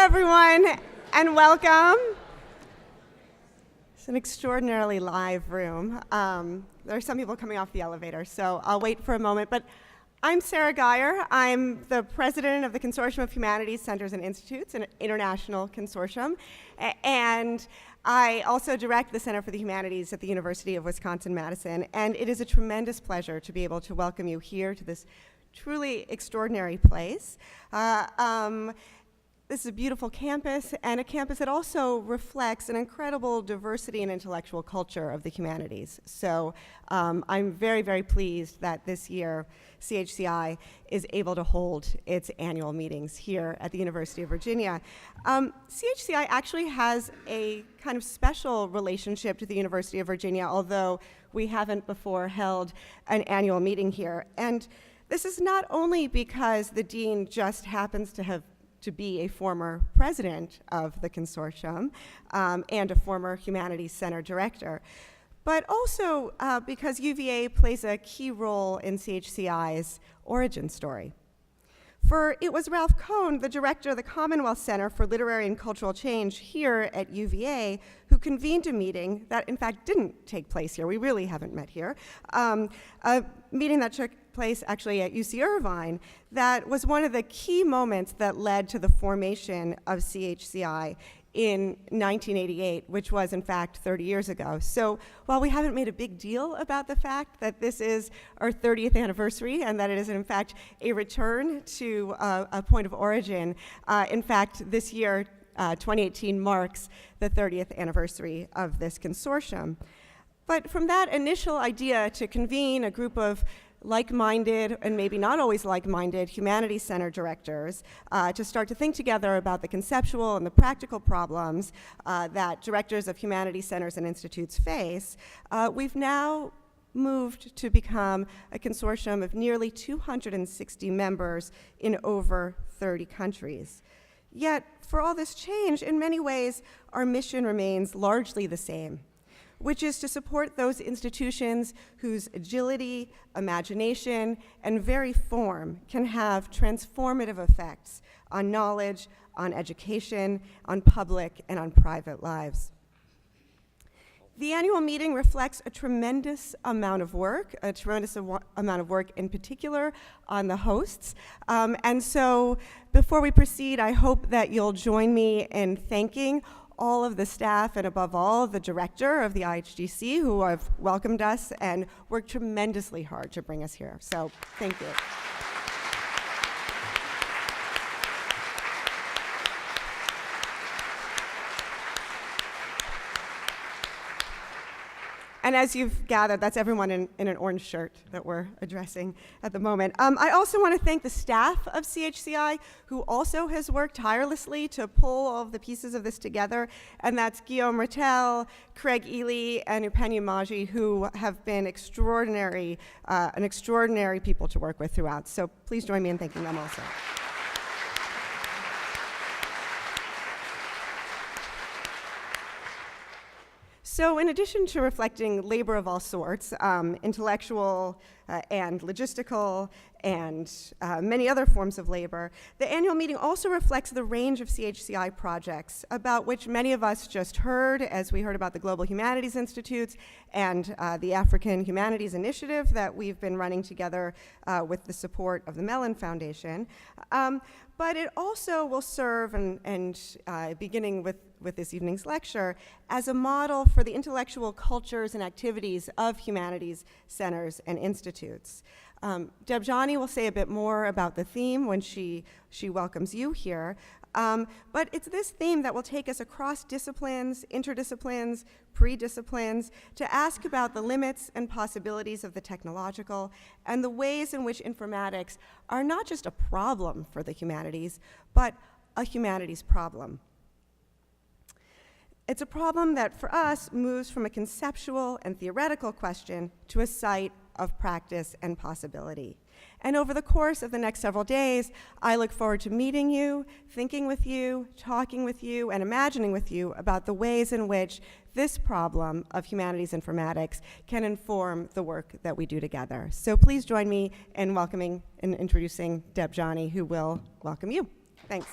everyone, and welcome. It's an extraordinarily live room. There are some people coming off the elevator, so I'll wait for a moment. But I'm Sara Guyer. I'm the president of the Consortium of Humanities Centers and Institutes, an international consortium. And I also direct the Center for the Humanities at the University of Wisconsin-Madison. And it is a tremendous pleasure to be able to welcome you here to this truly extraordinary place. This is a beautiful campus, and a campus that also reflects an incredible diversity and intellectual culture of the humanities. So I'm very, very pleased that this year CHCI is able to hold its annual meetings here at the University of Virginia. CHCI actually has a kind of special relationship to the University of Virginia, although we haven't before held an annual meeting here. And this is not only because the dean just happens to be a former president of the consortium and a former Humanities Center director, but also because UVA plays a key role in CHCI's origin story. For it was Ralph Cohn, the director of the Commonwealth Center for Literary and Cultural Change here at UVA, who convened a meeting that in fact didn't take place here. We really haven't met here. A meeting that took place actually at UC Irvine that was one of the key moments that led to the formation of CHCI in 1988, which was in fact 30 years ago. So while we haven't made a big deal about the fact that this is our 30th anniversary and that it is in fact a return to a point of origin, in fact this year, 2018 marks the 30th anniversary of this consortium. But from that initial idea to convene a group of like-minded, and maybe not always like-minded, Humanities Center directors to start to think together about the conceptual and the practical problems that directors of Humanities Centers and Institutes face, we've now moved to become a consortium of nearly 260 members in over 30 countries. Yet, for all this change, in many ways, our mission remains largely the same, which is to support those institutions whose agility, imagination, and very form can have transformative effects on knowledge, on education, on public, and on private lives. The annual meeting reflects a tremendous amount of work, in particular on the hosts. And so before we proceed, I hope that you'll join me in thanking all of the staff and above all the director of the IHGC who have welcomed us and worked tremendously hard to bring us here. So thank you. And as you've gathered, that's everyone in an orange shirt that we're addressing at the moment. I also want to thank the staff of CHCI, who also has worked tirelessly to pull all of the pieces of this together, and that's Guillaume Rattel, Craig Ely, and Upenya Maji, who have been an extraordinary people to work with throughout. So please join me in thanking them also. So in addition to reflecting labor of all sorts, intellectual and logistical and many other forms of labor, the annual meeting also reflects the range of CHCI projects about which many of us just heard as we heard about the Global Humanities Institutes and the African Humanities Initiative that we've been running together with the support of the Mellon Foundation. But it also will serve, beginning with this evening's lecture, as a model for the intellectual cultures and activities of humanities centers and institutes. Debjani will say a bit more about the theme when she welcomes you here, but it's this theme that will take us across disciplines, interdisciplines, pre-disciplines, to ask about the limits and possibilities of the technological and the ways in which informatics are not just a problem for the humanities, but a humanities problem. It's a problem that, for us, moves from a conceptual and theoretical question to a site of practice and possibility. And over the course of the next several days, I look forward to meeting you, thinking with you, talking with you, and imagining with you about the ways in which this problem of humanities informatics can inform the work that we do together. So please join me in welcoming and introducing Debjani, who will welcome you. Thanks.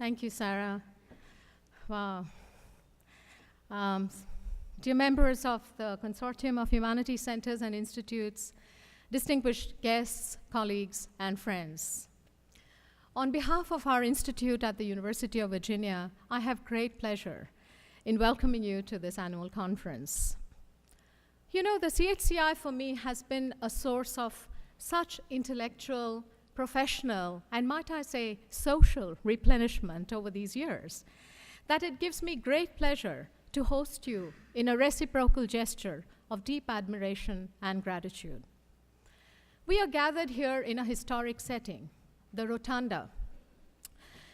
Thank you, Sara. Wow. Dear members of the Consortium of Humanities Centers and Institutes, distinguished guests, colleagues, and friends. On behalf of our institute at the University of Virginia, I have great pleasure in welcoming you to this annual conference. You know, the CHCI for me has been a source of such intellectual, professional, and might I say, social replenishment over these years, that it gives me great pleasure to host you in a reciprocal gesture of deep admiration and gratitude. We are gathered here in a historic setting, the Rotunda,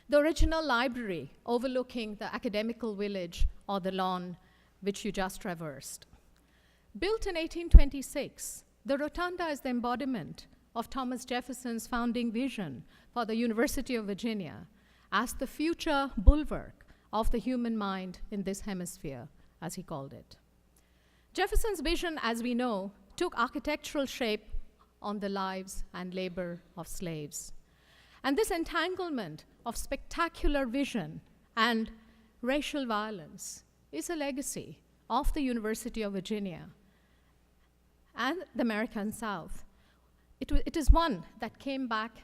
the original library overlooking the academical village or the lawn which you just traversed. Built in 1826, the Rotunda is the embodiment of Thomas Jefferson's founding vision for the University of Virginia as the future bulwark of the human mind in this hemisphere, as he called it. Jefferson's vision, as we know, took architectural shape on the lives and labor of slaves. And this entanglement of spectacular vision and racial violence is a legacy of the University of Virginia and the American South. It is one that came back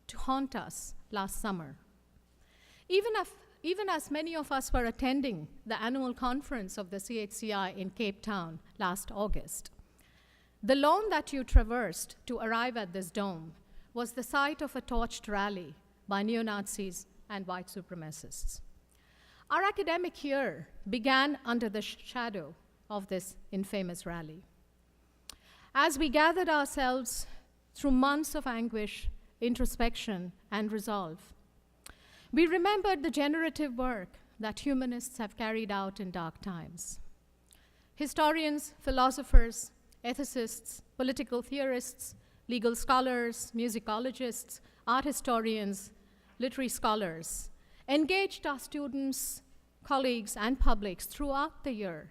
to haunt us last summer. Even as many of us were attending the annual conference of the CHCI in Cape Town last August, the lawn that you traversed to arrive at this dome was the site of a torched rally by neo-Nazis and white supremacists. Our academic year began under the shadow of this infamous rally. As we gathered ourselves through months of anguish, introspection, and resolve, we remembered the generative work that humanists have carried out in dark times. Historians, philosophers, ethicists, political theorists, legal scholars, musicologists, art historians, literary scholars engaged our students, colleagues, and publics throughout the year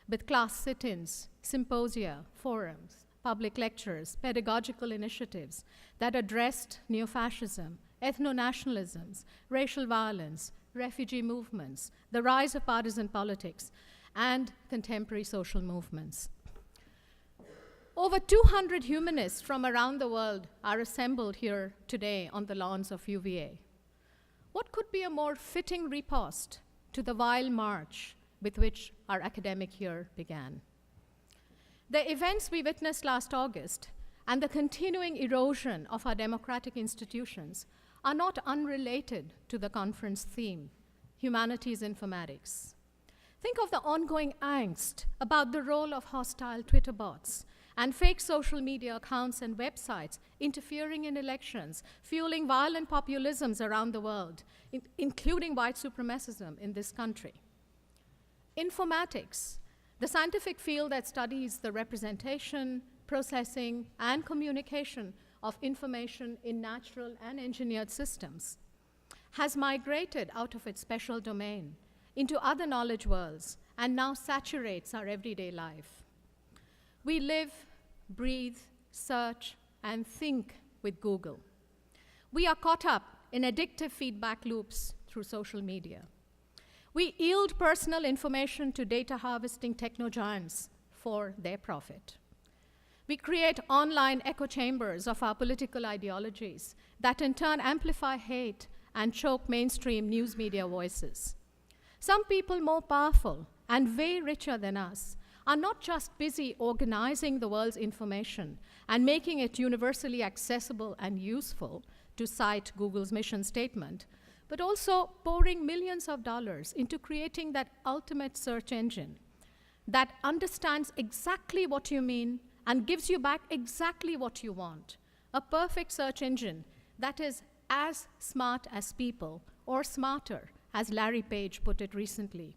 with class sit-ins, symposia, forums, public lectures, pedagogical initiatives that addressed neo-fascism, ethno-nationalisms, racial violence, refugee movements, the rise of partisan politics, and contemporary social movements. Over 200 humanists from around the world are assembled here today on the lawns of UVA. What could be a more fitting riposte to the vile march with which our academic year began? The events we witnessed last August and the continuing erosion of our democratic institutions are not unrelated to the conference theme, Humanities Informatics. Think of the ongoing angst about the role of hostile Twitter bots and fake social media accounts and websites interfering in elections, fueling violent populisms around the world, including white supremacism in this country. Informatics, the scientific field that studies the representation, processing, and communication of information in natural and engineered systems, has migrated out of its special domain into other knowledge worlds and now saturates our everyday life. We live, breathe, search, and think with Google. We are caught up in addictive feedback loops through social media. We yield personal information to data harvesting techno-giants for their profit. We create online echo chambers of our political ideologies that in turn amplify hate and choke mainstream news media voices. Some people more powerful and way richer than us are not just busy organizing the world's information and making it universally accessible and useful, to cite Google's mission statement, but also pouring millions of dollars into creating that ultimate search engine that understands exactly what you mean and gives you back exactly what you want. A perfect search engine that is as smart as people, or smarter, as Larry Page put it recently.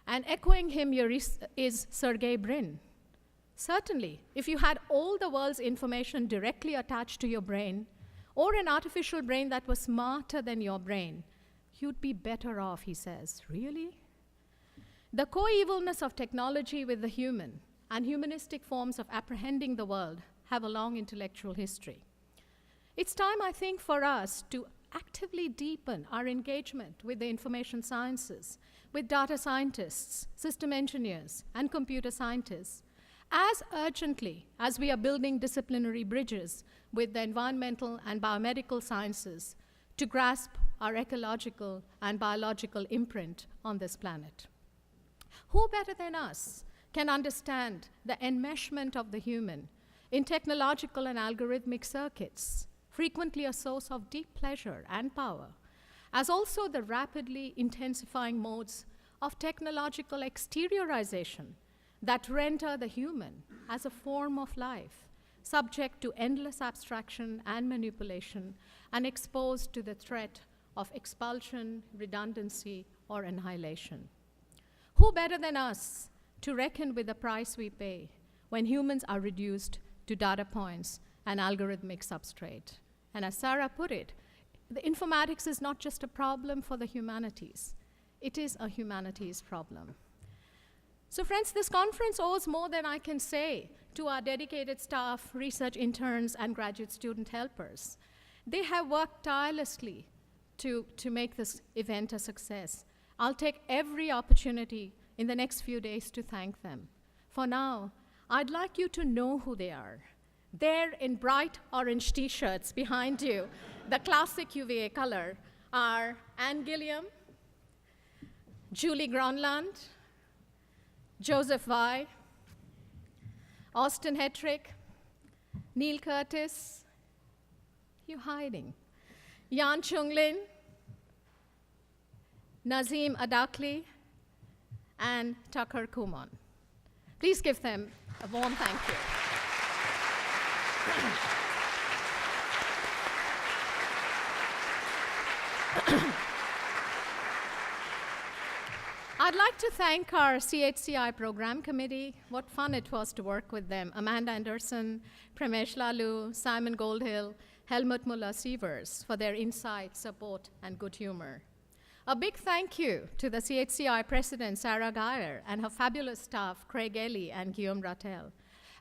And echoing him here is Sergey Brin. Certainly, if you had all the world's information directly attached to your brain, or an artificial brain that was smarter than your brain, you'd be better off, he says. Really? The coevalness of technology with the human and humanistic forms of apprehending the world have a long intellectual history. It's time, I think, for us to actively deepen our engagement with the information sciences, with data scientists, system engineers, and computer scientists, as urgently as we are building disciplinary bridges with the environmental and biomedical sciences to grasp our ecological and biological imprint on this planet. Who better than us can understand the enmeshment of the human in technological and algorithmic circuits, frequently a source of deep pleasure and power, as also the rapidly intensifying modes of technological exteriorization that render the human as a form of life, subject to endless abstraction and manipulation, and exposed to the threat of expulsion, redundancy, or annihilation. Who better than us to reckon with the price we pay when humans are reduced to data points and algorithmic substrate? And as Sara put it, the informatics is not just a problem for the humanities. It is a humanities problem. So friends, this conference owes more than I can say to our dedicated staff, research interns, and graduate student helpers. They have worked tirelessly to make this event a success. I'll take every opportunity in the next few days to thank them. For now, I'd like you to know who they are. There in bright orange t-shirts behind you, the classic UVA color, are Anne Gilliam, Julie Gronland, Joseph Vai, Austin Hetrick, Neil Curtis, you hiding, Yan Chung-Lin, Nazim Adakli, and Tucker Kumon. Please give them a warm thank you. I'd like to thank our CHCI program committee. What fun it was to work with them. Amanda Anderson, Pramesh Lalu, Simon Goldhill, Helmut Muller-Sievers for their insight, support, and good humor. A big thank you to the CHCI president, Sara Guyer, and her fabulous staff, Craig Ellie and Guillaume Rattel.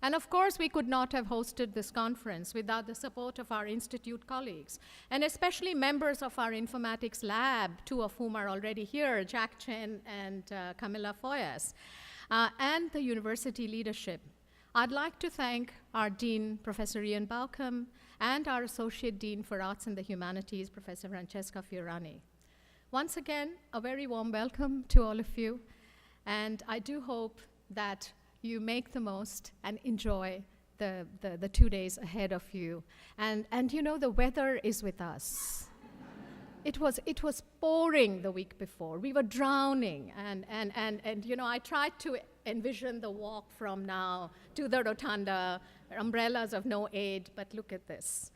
And of course, we could not have hosted this conference without the support of our institute colleagues, and especially members of our informatics lab, two of whom are already here, Jack Chen and Camilla Foyas, and the university leadership. I'd like to thank our Dean, Professor Ian Baucom, and our Associate Dean for Arts and the Humanities, Professor Francesca Fiorani. Once again, a very warm welcome to all of you, and I do hope that you make the most and enjoy the 2 days ahead of you. And you know, the weather is with us. It was pouring the week before. We were drowning, and you know, I tried to envision the walk from now to the Rotunda, umbrellas of no aid, but look at this.